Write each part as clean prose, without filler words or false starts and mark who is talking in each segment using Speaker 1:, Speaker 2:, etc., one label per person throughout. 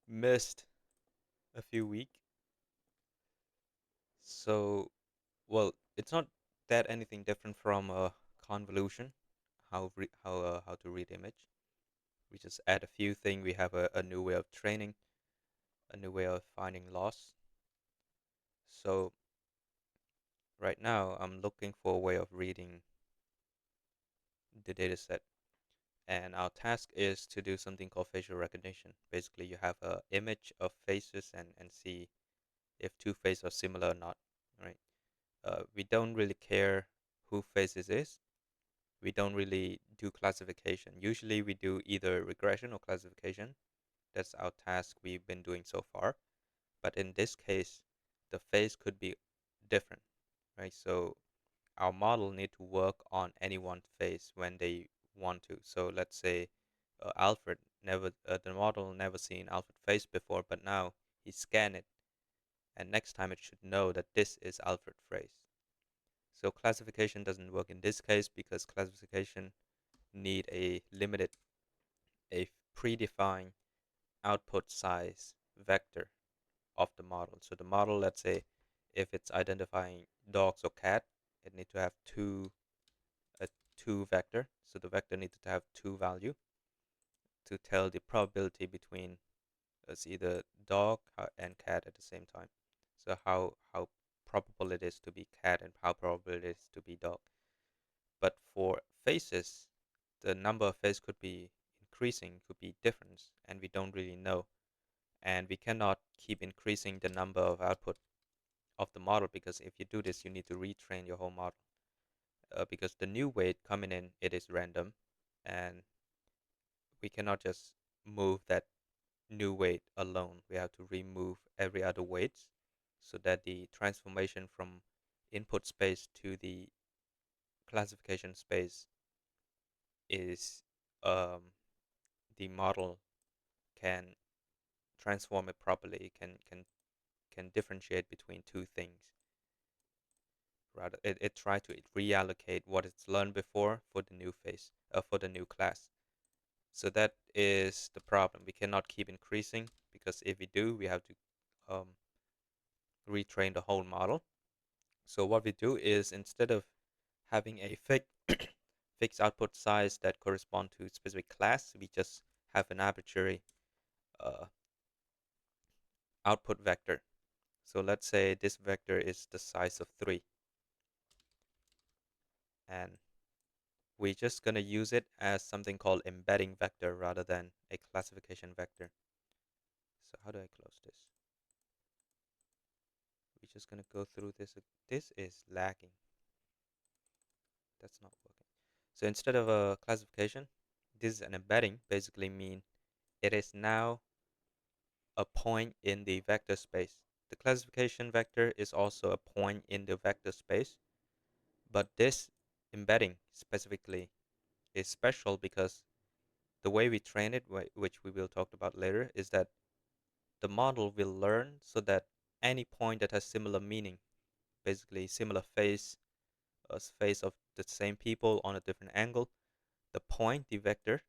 Speaker 1: Missed a few weeks. So, well, it's not that anything different from convolution, how to read image. We just add a few things. We have a new way of training, a new way of finding loss. So right now, I'm looking for a way of reading the data set. And our task is to do something called facial recognition. Basically, you have an image of faces and see if two faces are similar or not, right? We don't really care who faces is. We don't really do classification. Usually, we do either regression or classification. That's our task we've been doing so far. But in this case, the face could be different, right? So our model need to work on anyone's face when they want to. So let's say Alfred never, the model never seen Alfred face before, but now he scan it, and next time it should know that this is Alfred face. So classification doesn't work in this case because classification need a limited, a predefined output size vector of the model. So the model, let's say, if it's identifying dogs or cat, it needs to have a two vector. So the vector needs to have two value to tell the probability between it's either dog and cat at the same time. So how probable it is to be cat and how probable it is to be dog. But for faces, the number of faces could be increasing, could be different, and we don't really know. And we cannot keep increasing the number of output of the model because if you do this, you need to retrain your whole model. Because the new weight coming in, it is random, and we cannot just move that new weight alone. We have to remove every other weight so that the transformation from input space to the classification space is the model can transform it properly, can differentiate between two things. Rather, it try to reallocate what it's learned before for the new phase, for the new class. So that is the problem. We cannot keep increasing because if we do, we have to um, retrain the whole model. So what we do is instead of having a fixed output size that correspond to a specific class, we just have an arbitrary uh, output vector. So let's say this vector is the size of 3, and we're just going to use it as something called embedding vector rather than a classification vector. So how do I close this? We're just going to go through this. This is lagging. That's not working. So instead of a classification, this is an embedding. Basically mean it is now a point in the vector space. The classification vector is also a point in the vector space, but this embedding specifically is special because the way we train it, which we will talk about later, is that the model will learn so that any point that has similar meaning, basically similar face, face of the same people on a different angle, the point, the vector,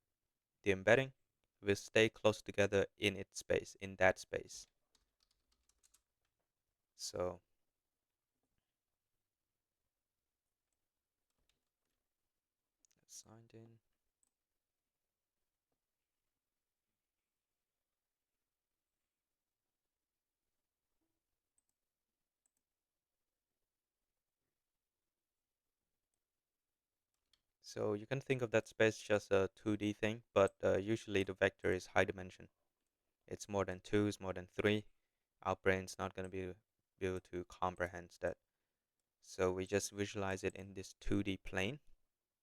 Speaker 1: the embedding, will stay close together in its space, in that space. So signed in. So you can think of that space just a 2D thing, but usually the vector is high dimension. It's more than 2, it's more than 3. Our brain's not going to be able to comprehend that. So we just visualize it in this 2D plane.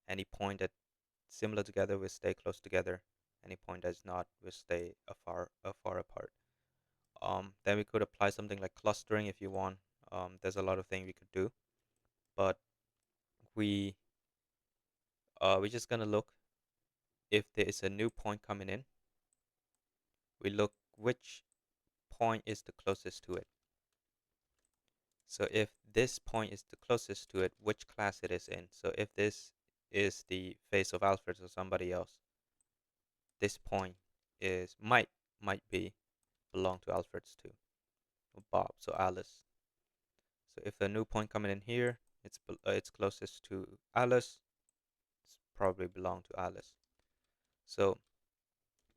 Speaker 1: Any point that's similar together will stay close together. Any point that's not will stay afar apart. Then we could apply something like clustering if you want. There's a lot of things we could do, but we we're just gonna look if there is a new point coming in. We look which point is the closest to it. So if this point is the closest to it, which class it is in. So if this is the face of Alfred or somebody else, this point is might be belong to Alfred's too. Or Bob, so Alice. So if a new point coming in here, it's closest to Alice, it's probably belong to Alice. So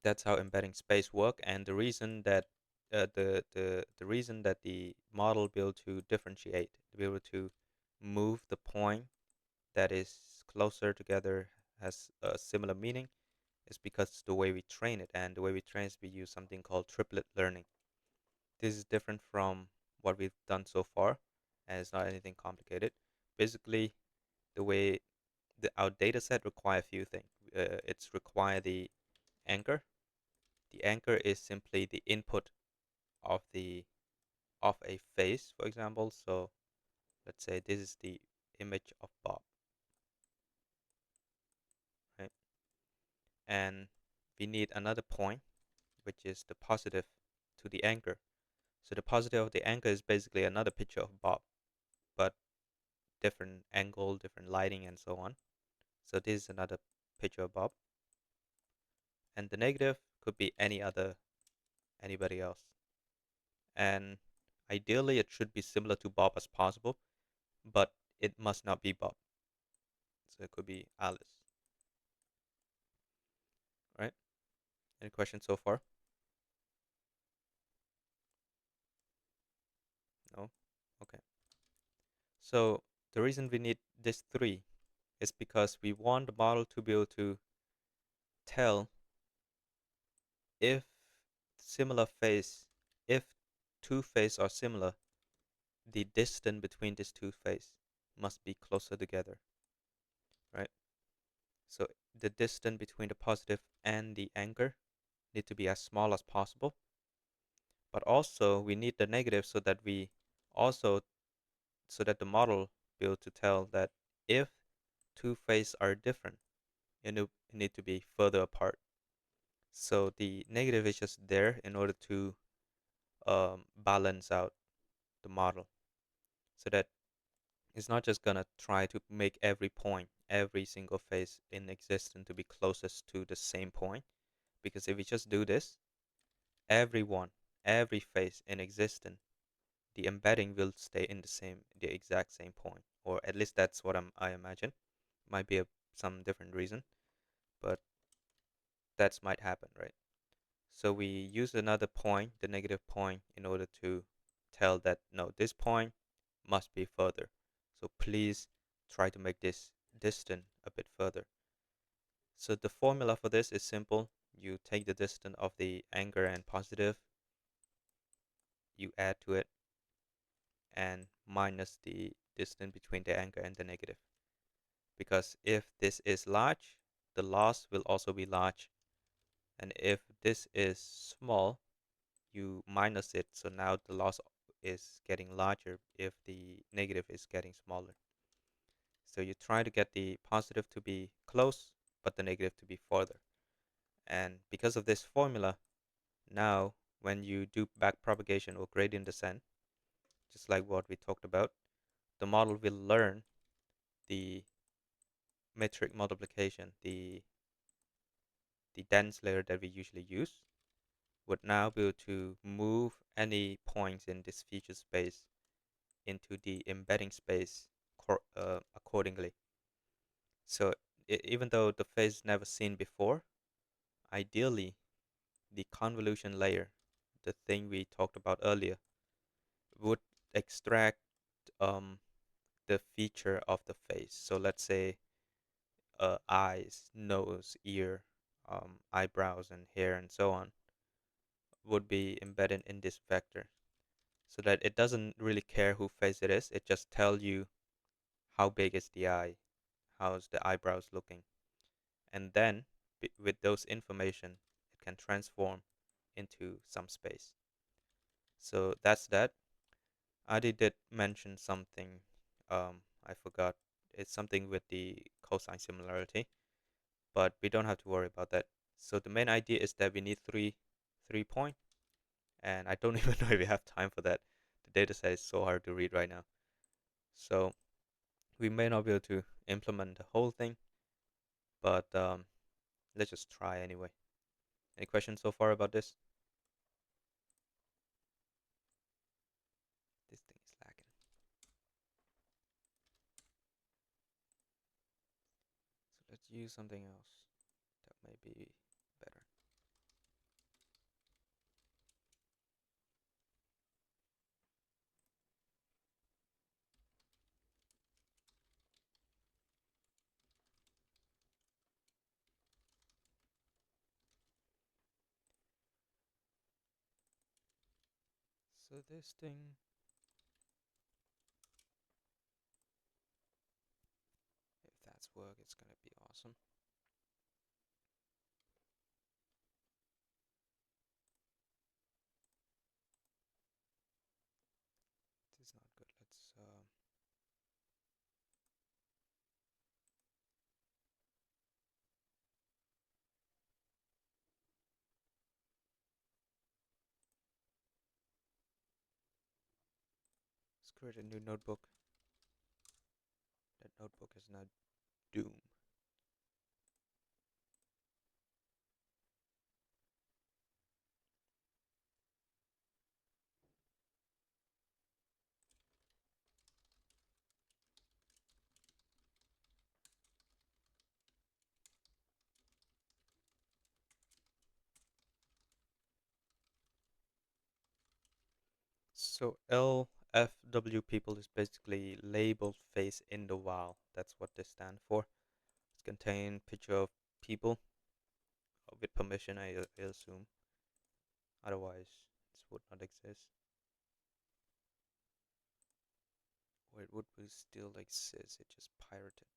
Speaker 1: that's how embedding space work, and the reason that the reason that the model be able to differentiate, to be able to move the point that is closer together, has a similar meaning, is because the way we train it, and the way we train is we use something called triplet learning. This is different from what we've done so far, and it's not anything complicated. Basically, the way our data set require a few things. It's require the anchor. The anchor is simply the input of the of a face, for example. So let's say this is the image of Bob, right? And we need another point, which is the positive to the anchor. So the positive of the anchor is basically another picture of Bob, but different angle, different lighting, and so on. So this is another picture of Bob, and the negative could be anybody else. And ideally, it should be similar to Bob as possible, but it must not be Bob. So it could be Alice, right? Any questions so far? No? Okay. So the reason we need this three is because we want the model to be able to tell if similar face, if two faces are similar, the distance between these two faces must be closer together, right? So the distance between the positive and the anchor need to be as small as possible. But also we need the negative so that we also so that the model be able to tell that if two faces are different, it need to be further apart. So the negative is just there in order to balance out the model, so that it's not just gonna try to make every point, every single face in existence to be closest to the same point. Because if we just do this, everyone, every face in existence, the embedding will stay in the exact same point, or at least that's what I imagine. Might be some different reason, but that's might happen, right? So we use another point, the negative point, in order to tell that no, this point must be further. So please try to make this distant a bit further. So the formula for this is simple. You take the distance of the anchor and positive, you add to it, and minus the distance between the anchor and the negative. Because if this is large, the loss will also be large. And if this is small, you minus it. So now the loss is getting larger if the negative is getting smaller. So you try to get the positive to be close, but the negative to be farther. And because of this formula, now when you do backpropagation or gradient descent, just like what we talked about, the model will learn the metric multiplication, the dense layer that we usually use, would now be able to move any points in this feature space into the embedding space accordingly. So even though the phase is never seen before, ideally the convolution layer, the thing we talked about earlier, would extract um, the feature of the face. So let's say eyes, nose, ear, eyebrows, and hair, and so on, would be embedded in this vector, so that it doesn't really care who face it is. It just tells you how big is the eye, how's the eyebrows looking, and then with those information, it can transform into some space. So that's that. Adi did mention something. I forgot. It's something with the cosine similarity, but we don't have to worry about that. So the main idea is that we need three point, and I don't even know if we have time for that. The data set is so hard to read right now. So we may not be able to implement the whole thing, but let's just try anyway. Any questions so far about this? use something else that may be better. So this thing, if that's work, it's gonna be awesome. This is not good. Let's let's create a new notebook. That notebook is now Doom. So LFW people is basically labeled face in the while. That's what they stand for. It contain picture of people with permission, I assume. Otherwise, this would not exist. Or it would be still exist. It just pirated.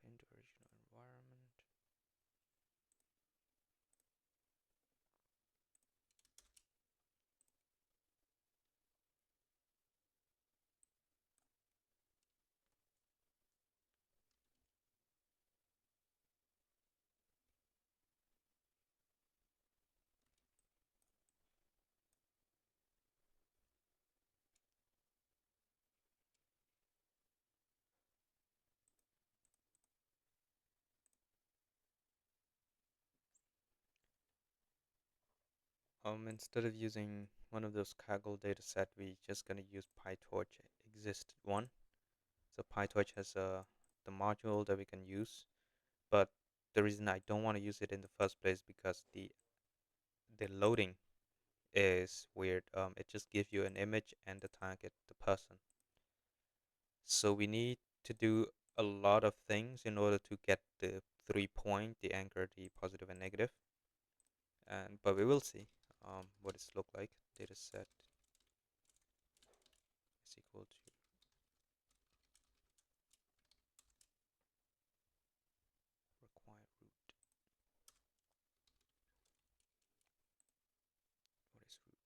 Speaker 1: Paint original environment. Instead of using one of those Kaggle dataset, we just gonna use PyTorch existed one. So PyTorch has the module that we can use, but the reason I don't want to use it in the first place because the loading is weird. It just gives you an image and the target, the person. So we need to do a lot of things in order to get the 3 point, the anchor, the positive and negative. And but we will see what it look like. Data set is equal to required root. What is root?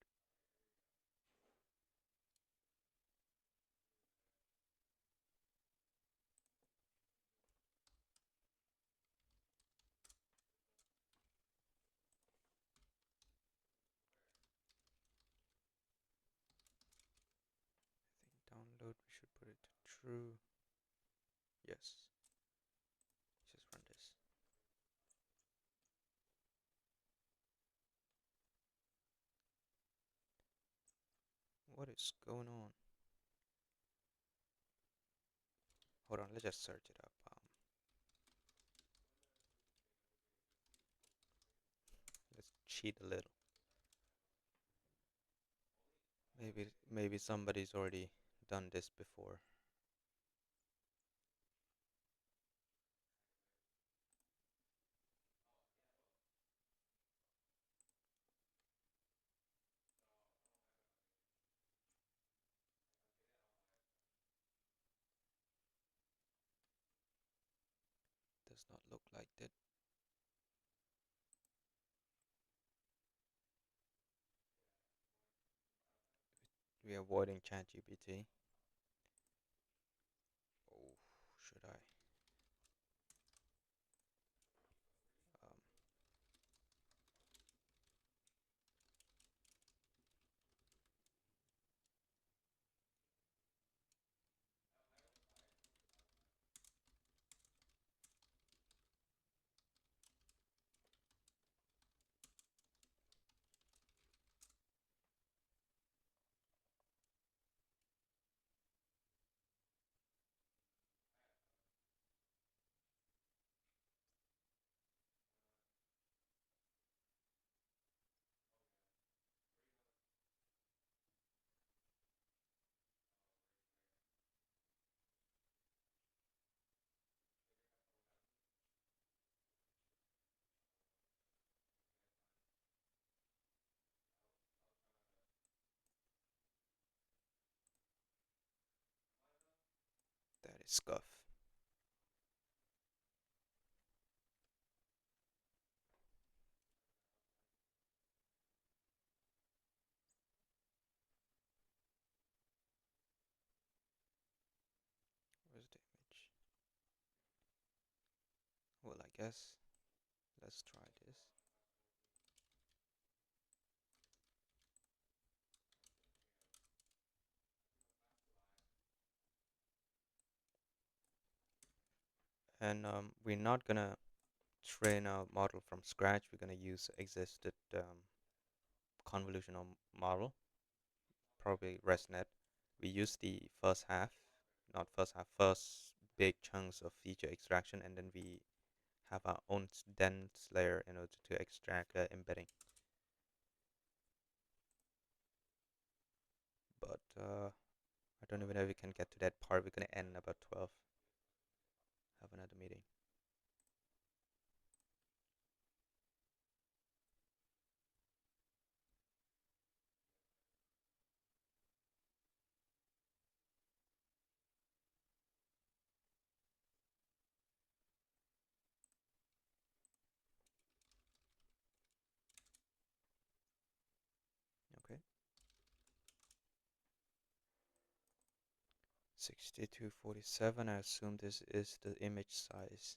Speaker 1: I think download we should put it to true. Yes. Just run this. What is going on? Hold on, let's just search it up. Let's cheat a little. Maybe somebody's already done this before. Does not look like that. We're avoiding ChatGPT. Oh, should I? Um, scuff. Where's the image? Well, I guess let's try this. And we're not gonna train a model from scratch. We're gonna use existed convolutional model, probably ResNet. We use the first half, not first half, first big chunks of feature extraction, and then we have our own dense layer in order to extract embedding. But I don't even know if we can get to that part. We're gonna end about 12. Have another meeting. Okay. 6247. I assume this is the image size.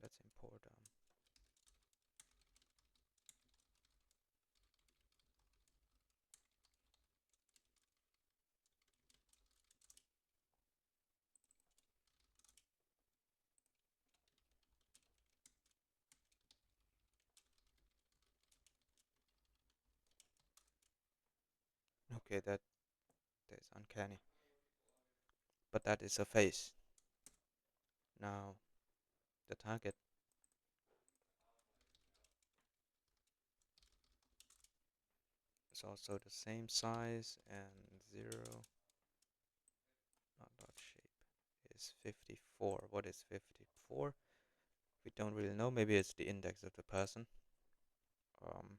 Speaker 1: Let's import. Okay, that's uncanny. But that is a face. Now the target is also the same size, and 0 not dot shape is 54. What is 54? We don't really know. Maybe it's the index of the person. Um,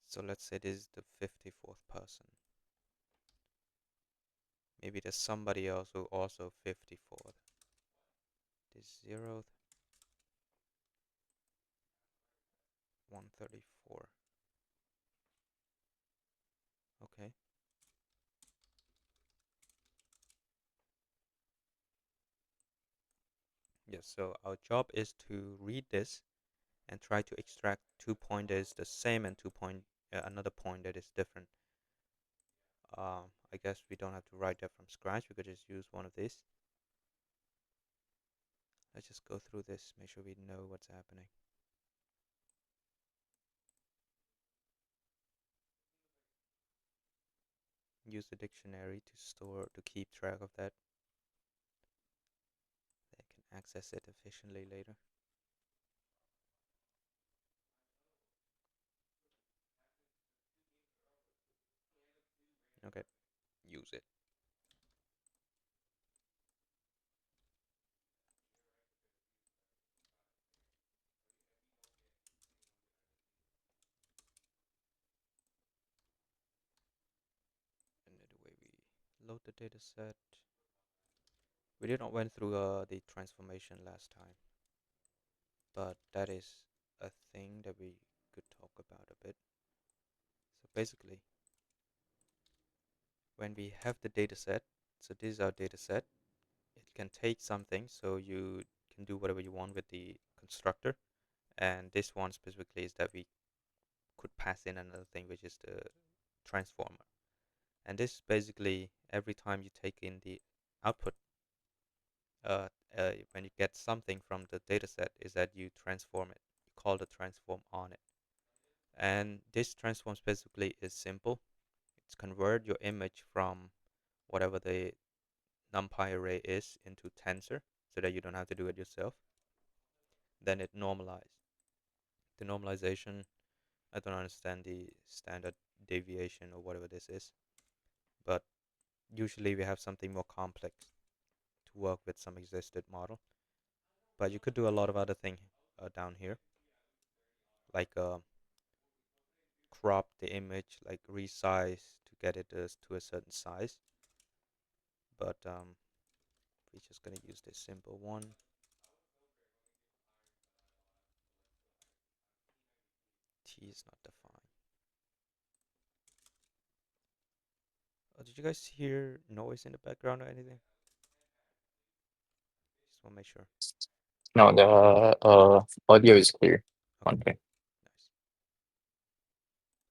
Speaker 1: so let's say this is the 54th person. Maybe there's somebody else who also 54th. This 0th, 134. Okay. Yes, so our job is to read this and try to extract 2 point that is the same and another point that is different. I guess we don't have to write that from scratch. We could just use one of these. Let's just go through this, make sure we know what's happening. Use the dictionary to keep track of that. They can access it efficiently later. Okay, use it. And the way we load the data set. We did not went through the transformation last time, but that is a thing that we could talk about a bit. So basically, when we have the data set, so this is our data set, it can take something, so you can do whatever you want with the constructor. And this one specifically is that we could pass in another thing, which is the transformer. And this basically, every time you take in the output, when you get something from the dataset, is that you transform it. You call the transform on it. And this transform basically is simple. It's convert your image from whatever the NumPy array is into tensor, so that you don't have to do it yourself. Then it normalizes. The normalization, I don't understand the standard deviation or whatever this is, but usually we have something more complex to work with some existed model. But you could do a lot of other things down here, like crop the image, like resize to get it to a certain size. But we're just gonna use this simple one. T is not defined. Did you guys hear noise in the background or anything? Just want to make sure.
Speaker 2: No, the audio is clear.
Speaker 1: Okay,
Speaker 2: Okay.
Speaker 1: nice.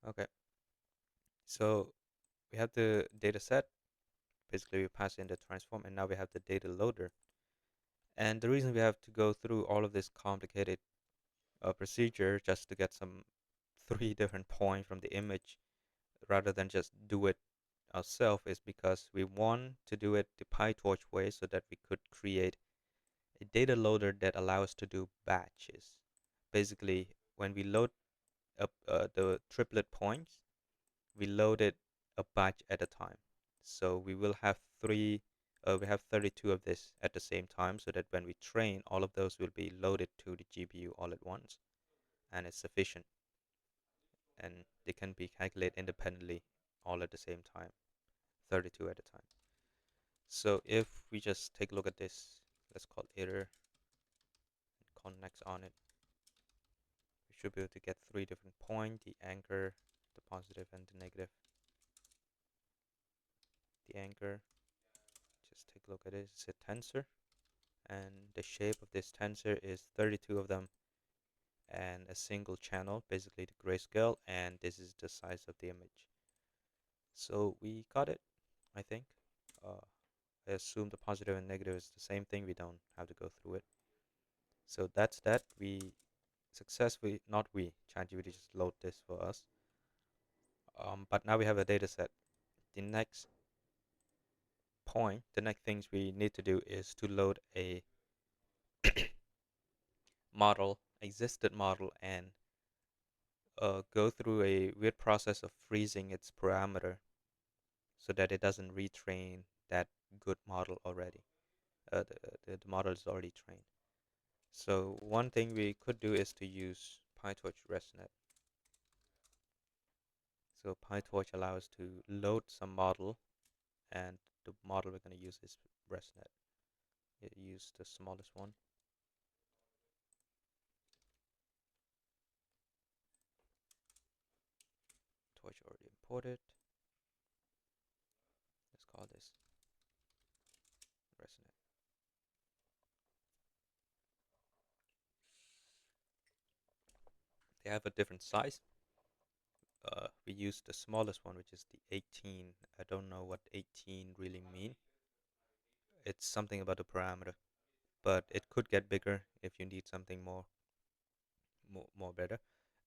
Speaker 1: Okay, so we have the data set. Basically, we pass in the transform, and now we have the data loader. And the reason we have to go through all of this complicated procedure just to get some three different points from the image rather than just do it ourselves is because we want to do it the PyTorch way so that we could create a data loader that allows us to do batches. Basically, when we load up the triplet points, we load it a batch at a time. So we will have we have 32 of this at the same time so that when we train, all of those will be loaded to the GPU all at once and it's sufficient and they can be calculated independently all at the same time, 32 at a time. So if we just take a look at this, let's call iter and connects on it, we should be able to get three different points, the anchor, the positive and the negative. The anchor, just take a look at it, it's a tensor and the shape of this tensor is 32 of them and a single channel, basically the grayscale, and this is the size of the image. So we got it, I think. Uh, I assume the positive and negative is the same thing. We don't have to go through it. So that's that. We successfully, not we, ChatGPT just load this for us. But now we have a data set. The next the next things we need to do is to load a model, existed model, and go through a weird process of freezing its parameter so that it doesn't retrain that good model already. The model is already trained. So one thing we could do is to use PyTorch ResNet. So PyTorch allows us to load some model, and the model we're going to use is ResNet. Use the smallest one. Torch already imported. Let's call this ResNet. They have a different size. We use the smallest one, which is the 18. I don't know what 18 really mean. It's something about the parameter, but it could get bigger if you need something more better.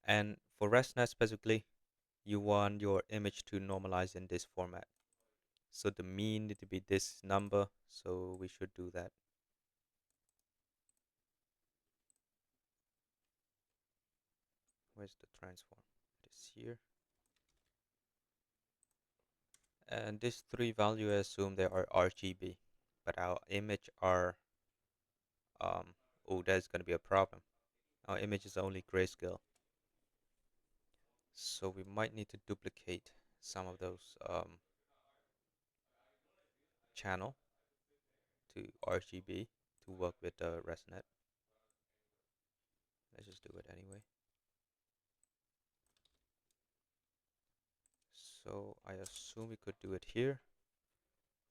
Speaker 1: And for ResNet specifically, you want your image to normalize in this format. So the mean need to be this number, so we should do that. Where's the transform? It is here. And this three value, I assume they are RGB, but our image are, oh, that's going to be a problem. Our image is only grayscale. So we might need to duplicate some of those channel to RGB to work with the ResNet. Let's just do it anyway. So I assume we could do it here.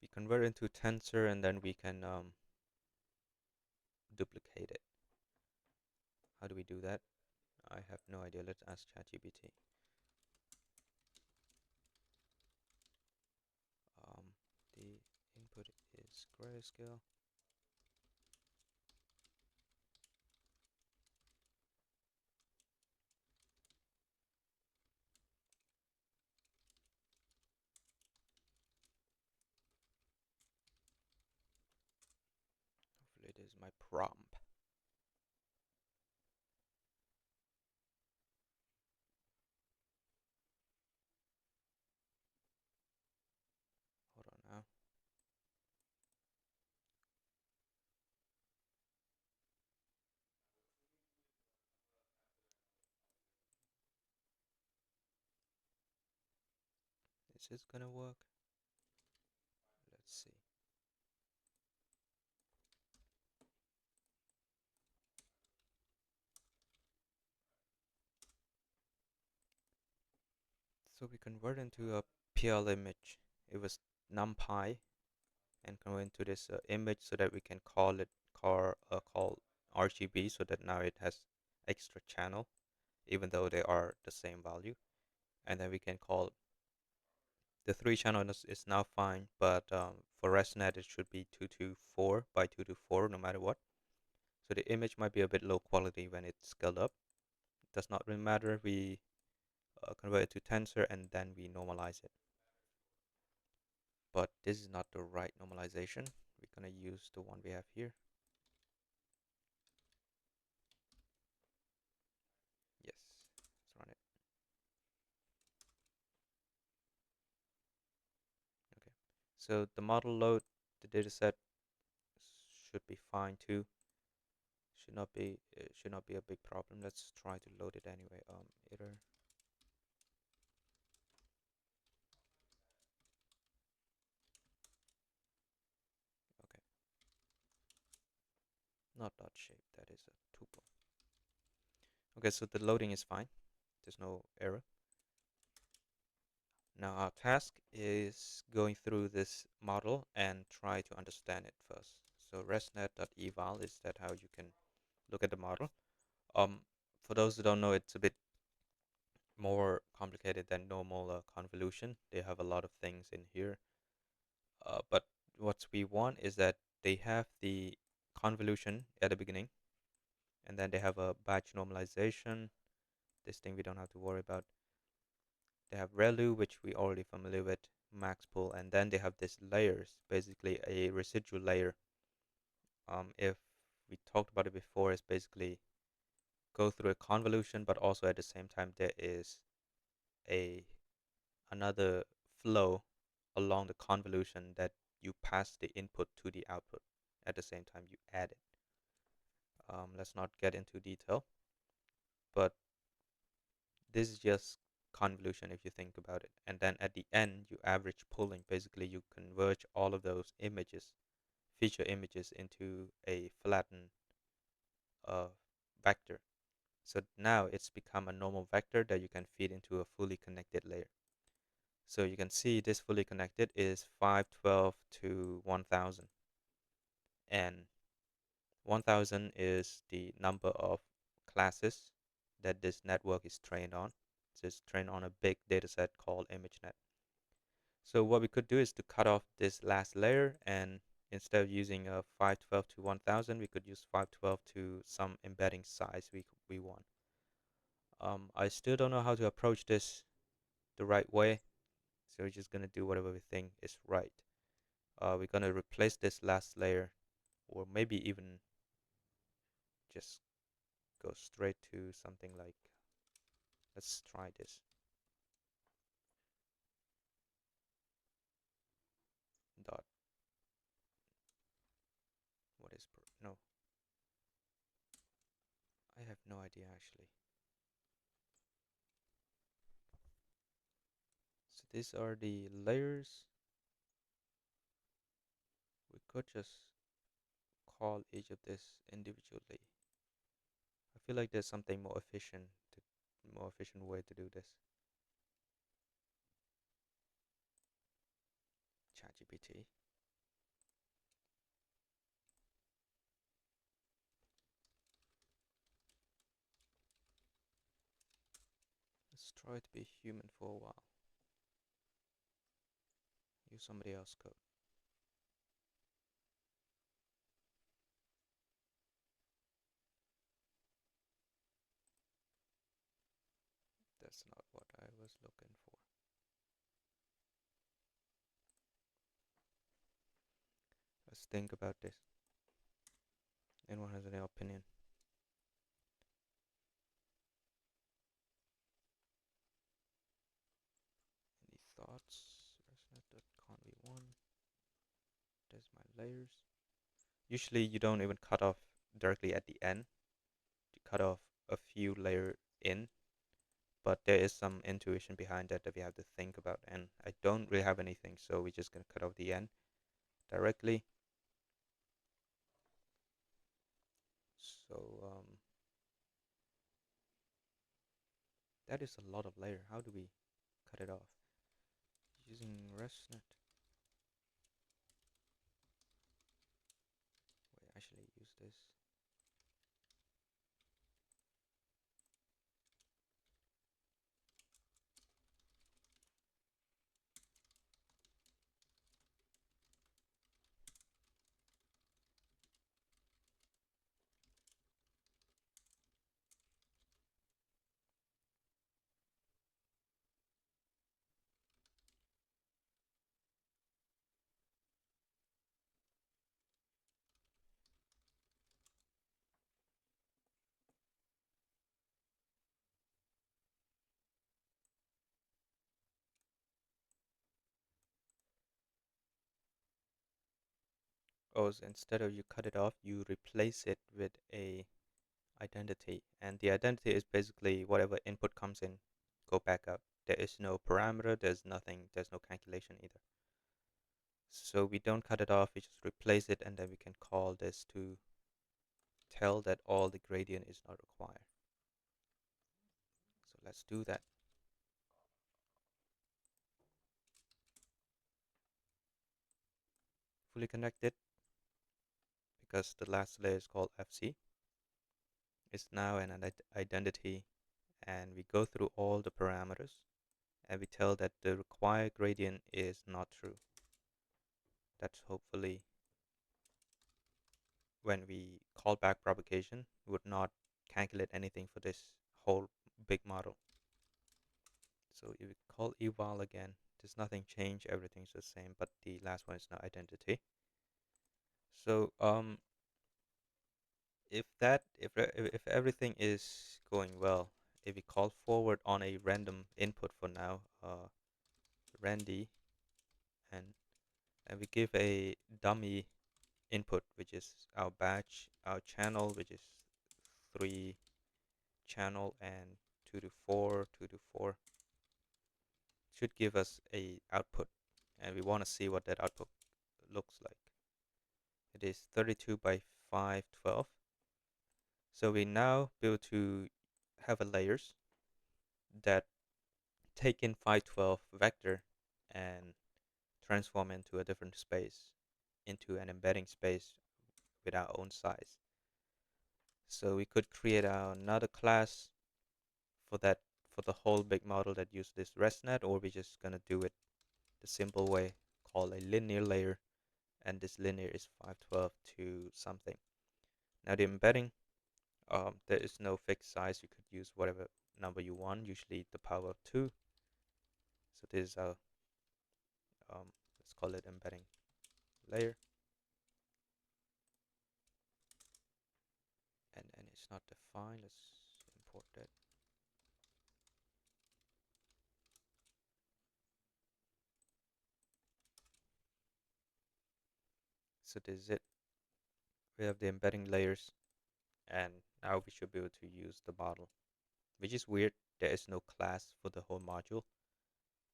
Speaker 1: We convert it into tensor and then we can duplicate it. How do we do that? I have no idea. Let's ask ChatGPT. The input is grayscale. Hopefully it is my prompt. Hold on now. Is this gonna work? Let's see. So we convert into a PL image. It was numpy and convert into this image so that we can call RGB so that now it has extra channel even though they are the same value. And then we can call the three channel is now fine, but for ResNet it should be 224 by 224 no matter what. So the image might be a bit low quality when it's scaled up. It does not really matter. We convert it to tensor and then we normalize it. But this is not the right normalization. We're gonna use the one we have here. Yes, let's run it. Okay. So the model load, the dataset should be fine too. Should not be a big problem. Let's try to load it anyway. Iter. Okay. Not dot shape. That is a tuple. Okay, so the loading is fine. There's no error. Now our task is going through this model and try to understand it first. So resnet.eval is that how you can look at the model. Um, for those who don't know, it's a bit more complicated than normal convolution. They have a lot of things in here. But what we want is that they have the convolution at the beginning, and then they have a batch normalization. This thing we don't have to worry about. They have ReLU, which we already familiar with, max pool, and then they have this layers, basically a residual layer. If we talked about it before, it's basically go through a convolution, but also at the same time there is a another flow along the convolution that you pass the input to the output. At the same time, you add it. Let's not get into detail, but this is just convolution if you think about it. And then at the end, you average pooling. Basically, you converge all of those images, feature images, into a flattened uh, vector. So now it's become a normal vector that you can feed into a fully connected layer. So you can see this fully connected is 512 to 1000. And 1000 is the number of classes that this network is trained on. So it's trained on a big dataset called ImageNet. So what we could do is to cut off this last layer, and instead of using a 512 to 1000, we could use 512 to some embedding size we want. I still don't know how to approach this the right way, so we're just gonna do whatever we think is right. We're gonna replace this last layer, or maybe even just go straight to something like, let's try this. Dot, what is, no, I have no idea actually. So these are the layers. We could just call each of this individually. I feel like there's something more efficient way to do this. ChatGPT. Let's try to be human for a while. Use somebody else's code. That's not what I was looking for. Let's think about this. Anyone has any opinion? Any thoughts? ResNet.conv1. There's my layers. Usually you don't even cut off directly at the end. You cut off a few layer in, but there is some intuition behind that that we have to think about, and I don't really have anything, so we're just gonna cut off the end directly. So that is a lot of layer. How do we cut it off? Using ResNet. Wait, actually use this. Oh, so instead of you cut it off, you replace it with a identity, and the identity is basically whatever input comes in, go back out. There is no parameter, there's nothing, there's no calculation either. So we don't cut it off, we just replace it, and then we can call this to tell that all the gradient is not required. So let's do that. Fully connected, because the last layer is called FC. It's now an identity, and we go through all the parameters, and we tell that the required gradient is not true. That's hopefully when we call back propagation, would not calculate anything for this whole big model. So if we call eval again, there's nothing changed, everything's the same, but the last one is now identity. So if everything is going well, if we call forward on a random input for now, randy, and we give a dummy input, which is our batch, our channel, which is 3 channel, and 2 to 4, 2 to 4, should give us a output, and we want to see what that output looks like. It is 32 by 512. So we now be able to have a layers that take in 512 vector and transform into a different space, into an embedding space with our own size. So we could create another class for that, for the whole big model that use this ResNet, or we're just gonna do it the simple way, call a linear layer, and this linear is 512 to something. Now the embedding, there is no fixed size. You could use whatever number you want, usually the power of 2. So this is our, let's call it embedding layer, and it's not defined. Let's import that. So this is it. We have the embedding layers, and now we should be able to use the model, which is weird. There is no class for the whole module,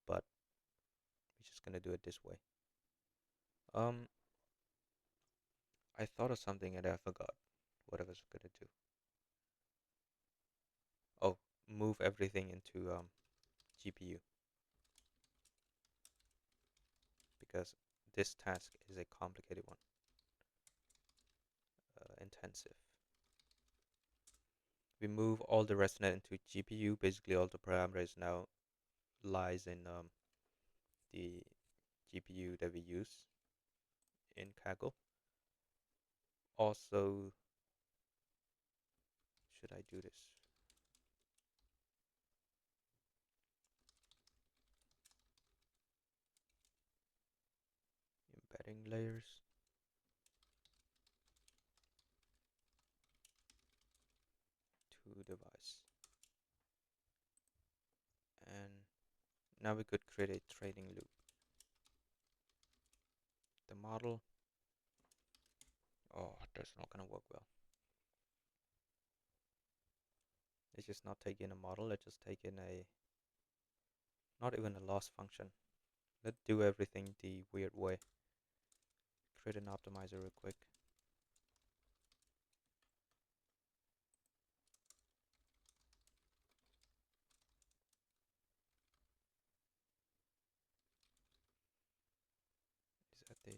Speaker 1: but we're just gonna do it this way. Um, I thought of something and I forgot what I was gonna do. Oh, move everything into GPU, because this task is a complicated one, intensive. We move all the ResNet into GPU. Basically, all the parameters now lies in the GPU that we use in Kaggle. Also, should I do this? Embedding layers to device. And now we could create a training loop. The model, oh, that's not gonna work well. Let's just not take in a model. Let's just take in a, not even a loss function. Let's do everything the weird way. Create an optimizer real quick. Is that the,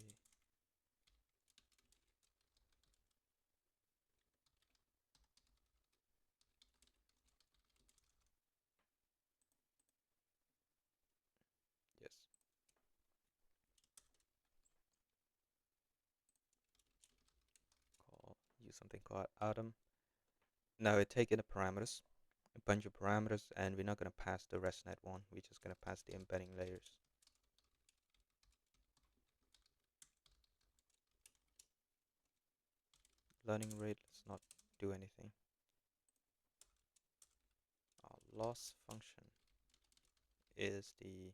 Speaker 1: yes. Use something called atom. Now we take in the parameters, a bunch of parameters, and we're not going to pass the ResNet one. We're just going to pass the embedding layers. Learning rate, let's not do anything. Our loss function is the,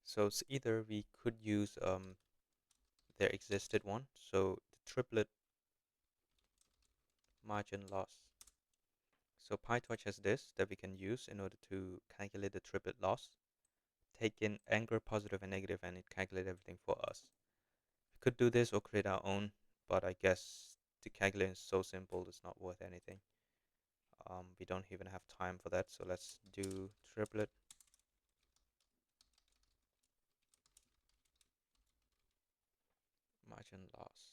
Speaker 1: so it's either we could use there existed one, so the triplet margin loss. So PyTorch has this that we can use in order to calculate the triplet loss, take in anchor, positive and negative, and it calculate everything for us. We could do this or create our own, but I guess the calculation is so simple it's not worth anything. We don't even have time for that, so let's do triplet margin loss.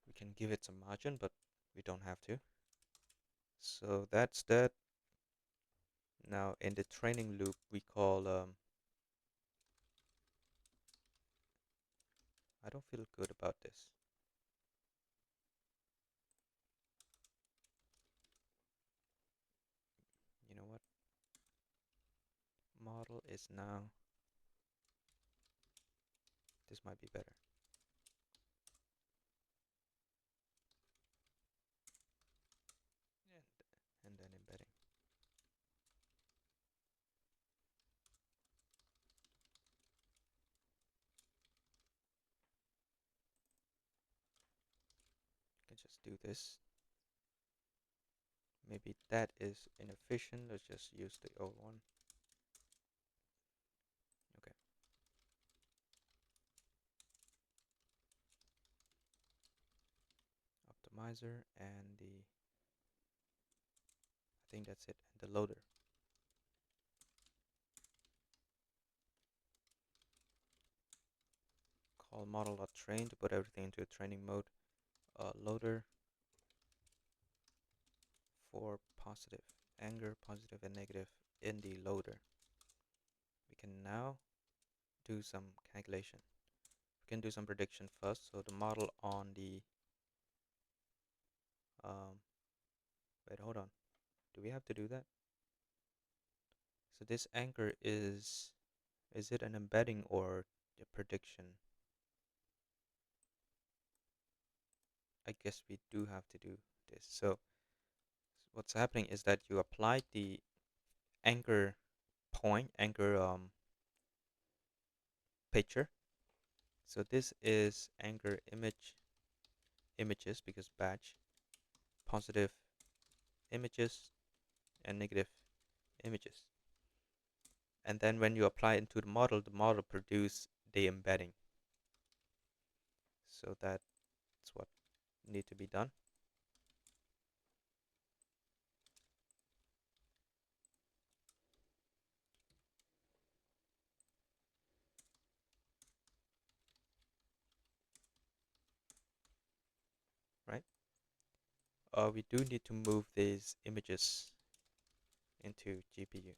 Speaker 1: We can give it some margin, but we don't have to. So that's that. Now in the training loop, we call, I don't feel good about this. You know what? Model is now, this might be better. And then embedding. You can just do this. Maybe that is inefficient. Let's just use the old one. Okay. Optimizer and the, I think that's it, and the loader. Call model.train to put everything into a training mode. Loader for positive, anger, positive and negative in the loader. We can now do some calculation. We can do some prediction first. So the model on the, wait, hold on. Do we have to do that? So this anchor is it an embedding or a prediction? I guess we do have to do this. So what's happening is that you apply the anchor point, anchor picture. So this is anchor images because batch, positive images and negative images. And then when you apply it into the model produce the embedding. So that's what need to be done. Right? We do need to move these images into GPU.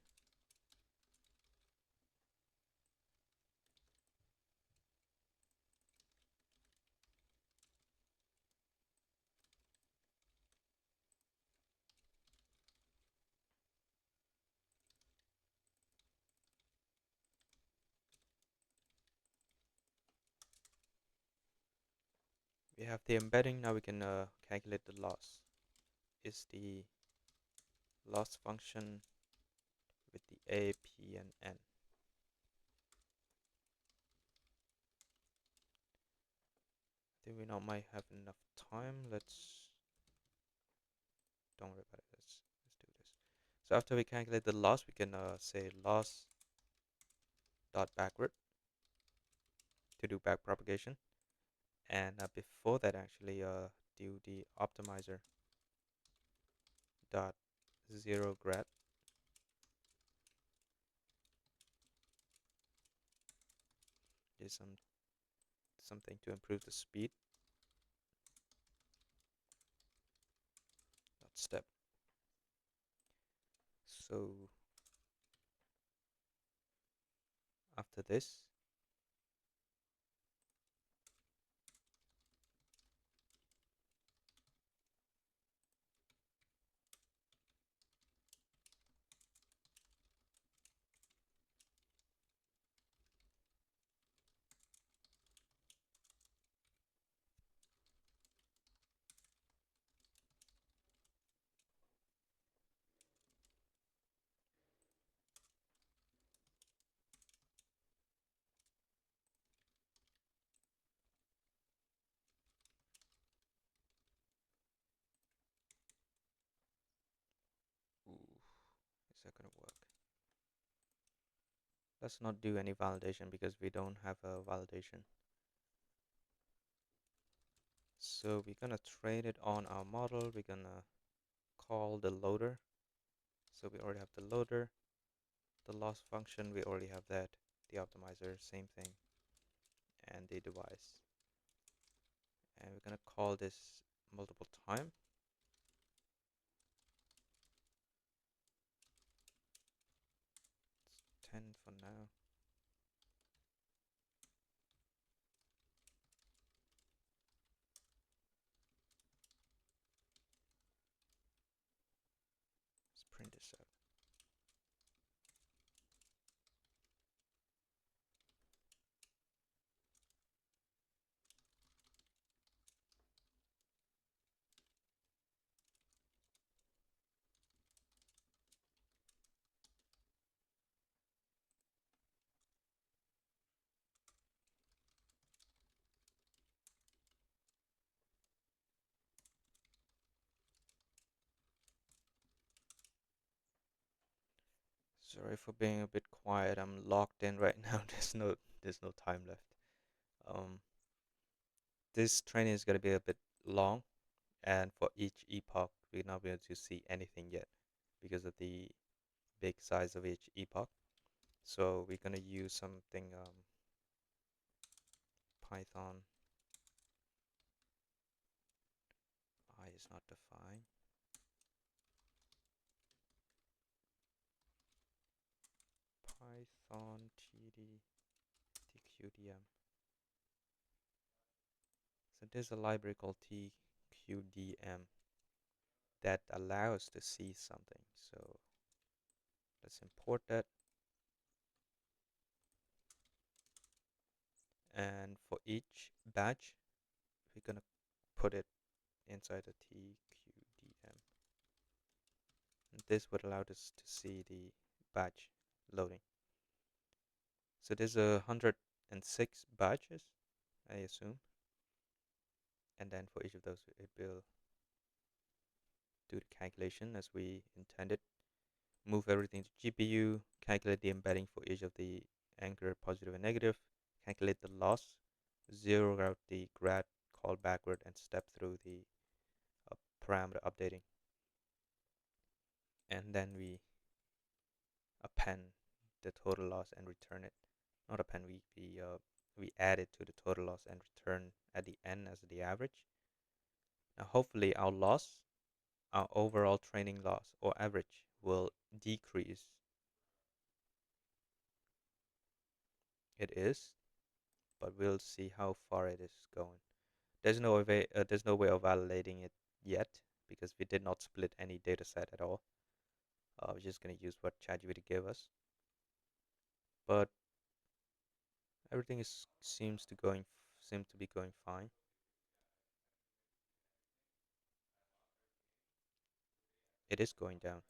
Speaker 1: We have the embedding. Now we can calculate the loss. Is the loss function with the A, P, and N. Think we not might have enough time. Let's don't worry about it. Let's do this. So after we calculate the loss, we can say loss dot backward to do back propagation, and before that actually do the optimizer dot zero grad is something to improve the speed dot step. So after this, ooh, is that gonna work? Let's not do any validation because we don't have a validation. So we're gonna train it on our model. We're gonna call the loader. So we already have the loader, the loss function, we already have that, the optimizer, same thing, and the device. And we're gonna call this multiple time. It's 10 for now. Let's print this out. Sorry for being a bit quiet. I'm locked in right now. There's no time left. Um, this training is gonna be a bit long, and for each epoch, we're not able to see anything yet because of the big size of each epoch. So we're gonna use something Python I is not defined. Python td tqdm. So there's a library called tqdm that allows to see something. So let's import that. And for each batch, we're gonna put it inside the tqdm. And this would allow us to see the batch loading. So there's 106 batches, I assume. And then for each of those, it will do the calculation as we intended. Move everything to GPU, calculate the embedding for each of the anchor positive and negative, calculate the loss, zero out the grad, call backward, and step through the parameter updating. And then we append the total loss and return it. Not append, we add it to the total loss and return at the end as the average. Now hopefully our overall training loss or average will decrease. It is, but we'll see how far it is going. There's no way of validating it yet because we did not split any data set at all. We're just gonna use what ChatGPT gave us. But everything is seems to be going fine. It is going down.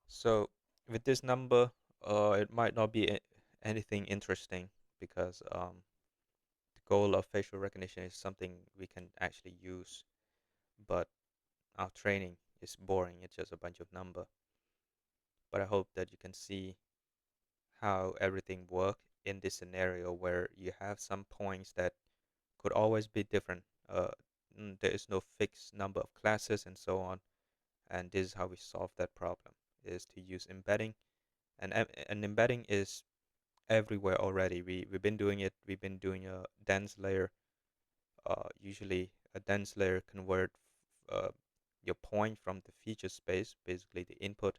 Speaker 1: So with this number, it might not be anything interesting because goal of facial recognition is something we can actually use, but our training is boring. It's just a bunch of number. But I hope that you can see how everything works in this scenario where you have some points that could always be different. There is no fixed number of classes and so on. And this is how we solve that problem: is to use embedding. And embedding is everywhere already. We've been doing it. We've been doing a dense layer. Usually, a dense layer convert uh, your point from the feature space, basically the input,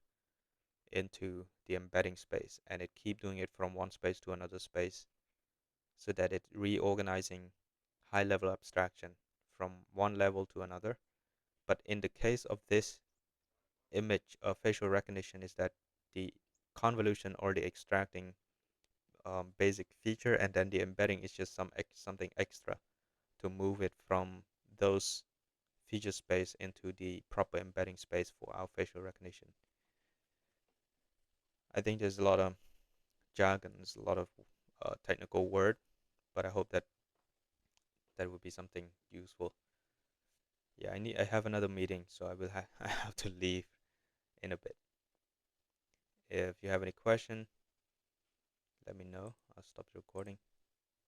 Speaker 1: into the embedding space, and it keep doing it from one space to another space, so that it's reorganizing high-level abstraction from one level to another. But in the case of this image of facial recognition, is that the convolution or the extracting basic feature, and then the embedding is just something extra to move it from those feature space into the proper embedding space for our facial recognition. I think there's a lot of jargon, there's a lot of technical word, but I hope that that would be something useful. Yeah, I have another meeting, so I have to leave in a bit. If you have any question, let me know. I'll stop the recording.